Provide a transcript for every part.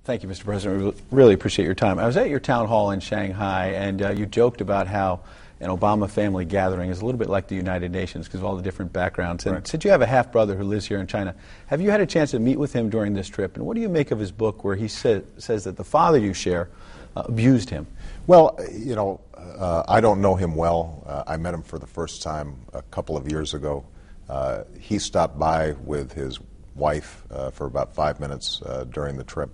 Thank you, Mr. President. We really appreciate your time. I was at your town hall in Shanghai, and you joked about how an Obama family gathering is a little bit like the United Nations because of all the different backgrounds. And since you have a half-brother who lives here in China, have you had a chance to meet with him during this trip? And what do you make of his book where he says that the father you share abused him? Well, I don't know him well. I met him for the first time a couple of years ago. He stopped by with his wife for about 5 minutes during the trip.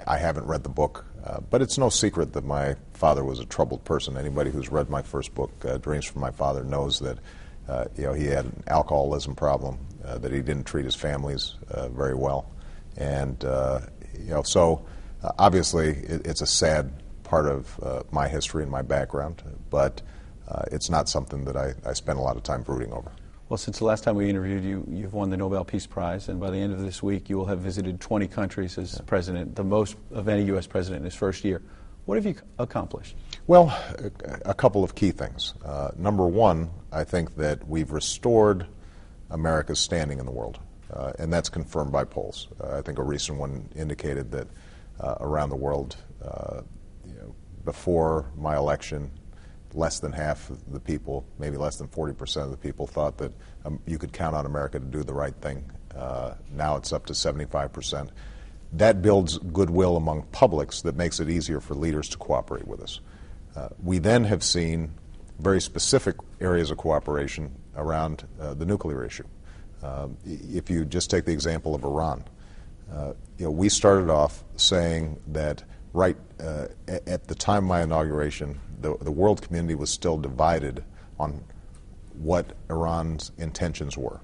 I haven't read the book, but it's no secret that my father was a troubled person. Anybody who's read my first book, Dreams from My Father, knows that he had an alcoholism problem, that he didn't treat his families very well. And, so obviously it's a sad part of my history and my background, but it's not something that I spend a lot of time brooding over. Well, since the last time we interviewed you, you've won the Nobel Peace Prize, and by the end of this week, you will have visited 20 countries as president, the most of any U.S. president in his first year. What have you accomplished? Well, a couple of key things. Number one, I think that we've restored America's standing in the world, and that's confirmed by polls. I think a recent one indicated that around the world, before my election, less than half of the people, maybe less than 40% of the people, thought that you could count on America to do the right thing. Now it's up to 75%. That builds goodwill among publics that makes it easier for leaders to cooperate with us. We then have seen very specific areas of cooperation around the nuclear issue. If you just take the example of Iran, we started off saying that at the time of my inauguration, the world community was still divided on what Iran's intentions were.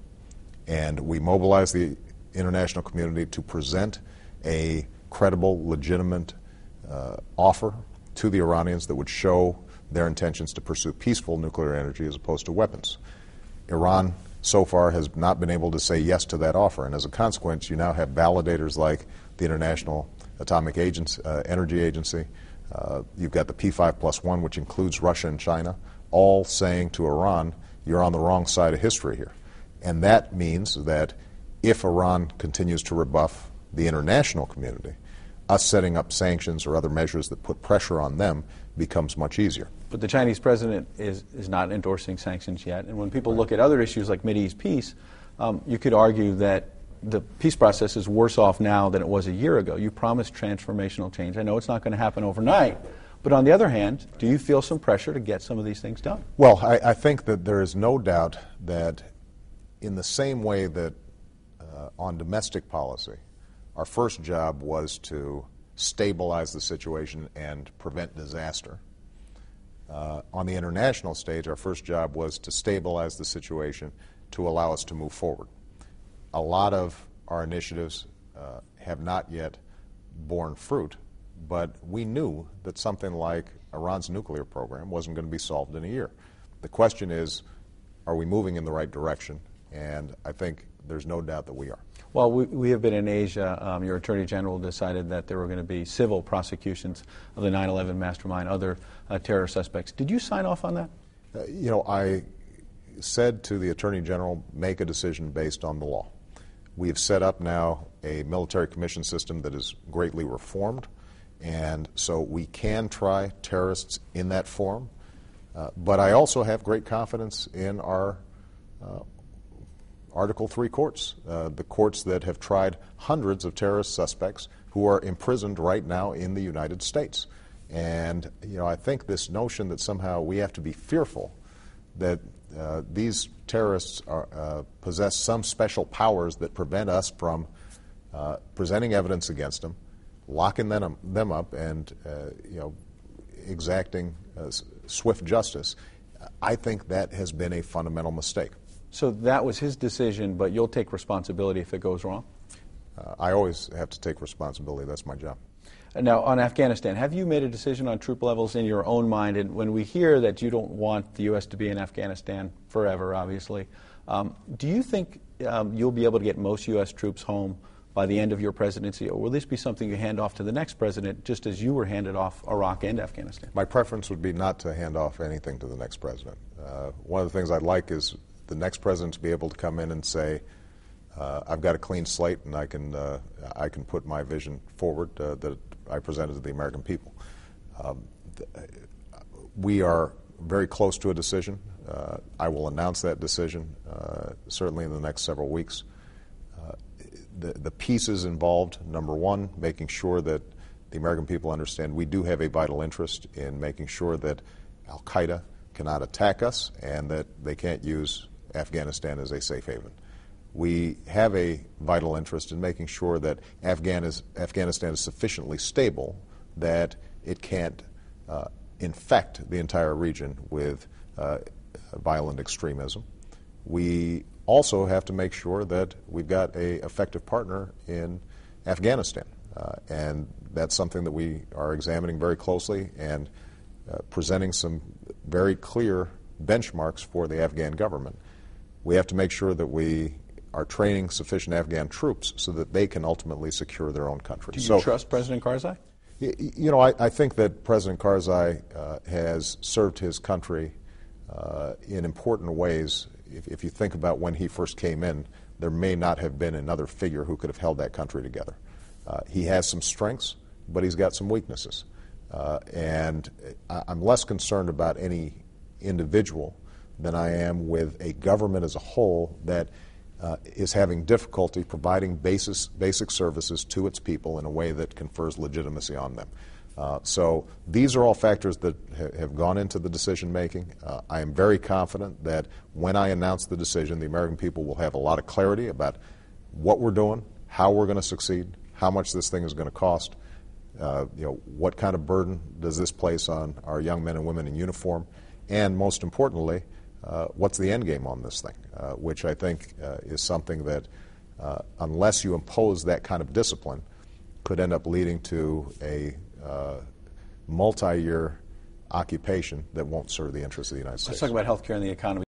And we mobilized the international community to present a credible, legitimate offer to the Iranians that would show their intentions to pursue peaceful nuclear energy as opposed to weapons. Iran so far has not been able to say yes to that offer, and as a consequence, you now have validators like the International Atomic Energy Agency. You've got the P5+1, which includes Russia and China, all saying to Iran, you're on the wrong side of history here. And that means that if Iran continues to rebuff the international community, us setting up sanctions or other measures that put pressure on them becomes much easier. But the Chinese president is not endorsing sanctions yet. And when people look at other issues like Mideast peace, you could argue that the peace process is worse off now than it was a year ago. You promised transformational change. I know it's not going to happen overnight, but on the other hand, do you feel some pressure to get some of these things done? Well, I think that there is no doubt that in the same way that on domestic policy, our first job was to stabilize the situation and prevent disaster. On the international stage, our first job was to stabilize the situation to allow us to move forward. A lot of our initiatives have not yet borne fruit, but we knew that something like Iran's nuclear program wasn't going to be solved in a year. The question is, are we moving in the right direction? And I think there's no doubt that we are. Well, we have been in Asia. Your Attorney General decided that there were going to be civil prosecutions of the 9/11 mastermind, other terror suspects. Did you sign off on that? I said to the Attorney General, make a decision based on the law. We have set up now a military commission system that is greatly reformed, and so we can try terrorists in that form. But I also have great confidence in our Article 3 courts, the courts that have tried hundreds of terrorist suspects who are imprisoned right now in the United States. And, I think this notion that somehow we have to be fearful that these terrorists possess some special powers that prevent us from presenting evidence against them, locking them up, and exacting swift justice. I think that has been a fundamental mistake. So that was his decision, but you'll take responsibility if it goes wrong? I always have to take responsibility. That's my job. Now, on Afghanistan, have you made a decision on troop levels in your own mind? And when we hear that you don't want the U.S. to be in Afghanistan forever, obviously, do you think you'll be able to get most U.S. troops home by the end of your presidency, or will this be something you hand off to the next president, just as you were handed off Iraq and Afghanistan? My preference would be not to hand off anything to the next president. One of the things I'd like is the next president to be able to come in and say, I've got a clean slate, and I can put my vision forward that I presented to the American people. We are very close to a decision. I will announce that decision certainly in the next several weeks. The pieces involved, number one, making sure that the American people understand we do have a vital interest in making sure that al-Qaeda cannot attack us and that they can't use Afghanistan as a safe haven. We have a vital interest in making sure that Afghanistan is sufficiently stable that it can't infect the entire region with violent extremism. We also have to make sure that we've got an effective partner in Afghanistan. And that's something that we are examining very closely and presenting some very clear benchmarks for the Afghan government. We have to make sure that we are training sufficient Afghan troops so that they can ultimately secure their own country. Do you trust President Karzai? You know, I think that President Karzai has served his country in important ways. If you think about when he first came in, there may not have been another figure who could have held that country together. He has some strengths, but he's got some weaknesses. And I'm less concerned about any individual than I am with a government as a whole that is having difficulty providing basic services to its people in a way that confers legitimacy on them. So these are all factors that have gone into the decision making. I am very confident that when I announce the decision, the American people will have a lot of clarity about what we're doing, how we're going to succeed, how much this thing is going to cost, what kind of burden does this place on our young men and women in uniform, and most importantly, what's the end game on this thing, which I think is something that, unless you impose that kind of discipline, could end up leading to a multi-year occupation that won't serve the interests of the United States. Let's talk about health care and the economy.